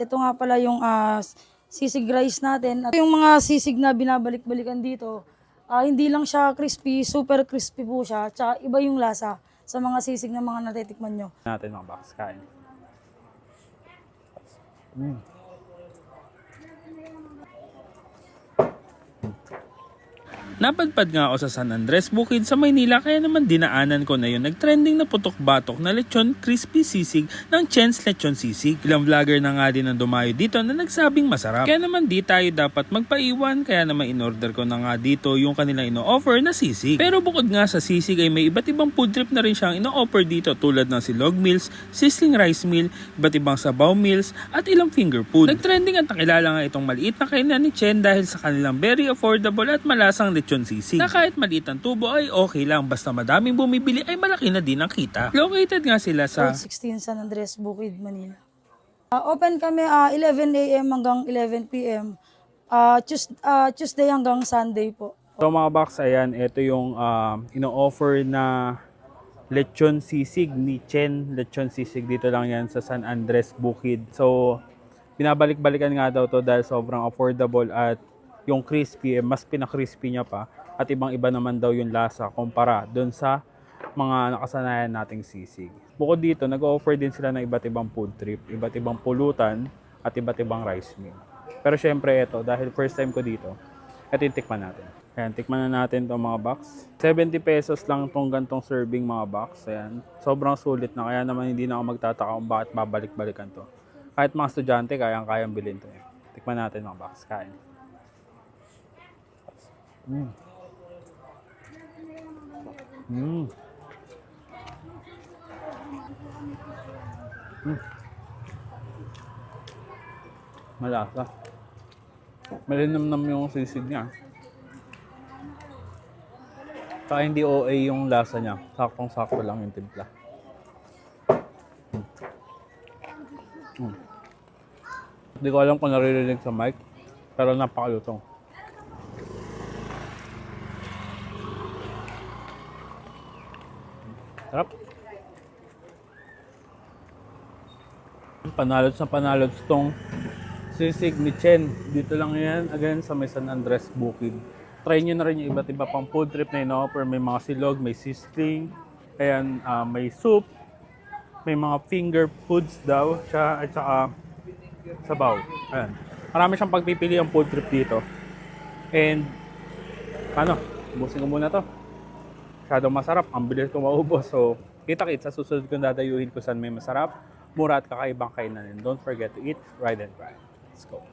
Ito nga pala yung sisig rice natin. At yung mga sisig na binabalik-balikan dito, hindi lang siya crispy, super crispy po siya. Tsaka iba yung lasa sa mga sisig na mga natitikman nyo. Natin mga box, kain. Napadpad nga ako sa San Andres Bukid sa Maynila kaya naman dinaanan ko na yun. Nagtrending na putok-batok na lechon crispy sisig ng Chen's Lechon Sisig. Ilang vlogger na nga din ang dumayo dito na nagsabing masarap. Kaya naman di tayo dapat magpaiwan kaya naman in-order ko na nga dito yung kanilang ino-offer na sisig. Pero bukod nga sa sisig ay may iba't ibang food trip na rin siyang ino-offer dito tulad ng silog meals, sizzling rice meal, iba't ibang sabaw meals at ilang finger food. Nagtrending at nakilala nga itong maliit na kainan ni Chen dahil sa kanilang very affordable at malasang lechon sisig na kahit maliit ang tubo ay okay lang basta madaming bumibili ay malaki na din ang kita. Located nga sila sa 16 San Andres, Bukid, Manila. Open kami 11 a.m. hanggang 11 p.m. Tuesday hanggang Sunday po. So mga box, ayan, ito yung ino-offer na lechon sisig ni Chen. Lechon sisig dito lang yan sa San Andres Bukid. So binabalik-balikan nga daw to dahil sobrang affordable at yung crispy, mas pinakrispy niya pa at ibang-iba naman daw yung lasa kumpara doon sa mga nakasanayan nating sisig. Bukod dito, nag-offer din sila ng iba't ibang food trip, iba't ibang pulutan at iba't ibang rice meal. Pero syempre ito, dahil first time ko dito, ito yung tikman natin. Ayan, tikman na natin itong mga box. 70 pesos lang itong gantong serving mga box. Ayan, sobrang sulit na kaya naman hindi na ako magtataka kung bakit babalik-balikan to. Kahit mga estudyante, kayang-kayang bilhin to. Tikman natin mga box, kain. Malasa. Malinamnam yung sisig niya. Saka hindi OA yung lasa niya. Saktong-sakto lang yung timpla. Hindi ko alam kung naririnig sa mic, pero napakalutong. Sarap. Panalot sa panalot itong sisig ni Chen. Dito lang yan, again, sa may San Andres Bukid. Try nyo na rin yung iba't iba pang food trip na ino-offer. May mga silog, may sizzling, ayan, may soup, may mga finger foods daw, at saka sabaw. Ayan. Marami siyang pagpipili ang food trip dito. And, ubusin ko muna to. Masyadong masarap, ang bilis ko maubos. So, kita-kits sa susunod kong dadayuhin ko saan may masarap, mura at kakaibang kainan. And don't forget to eat, ride and ride. Let's go.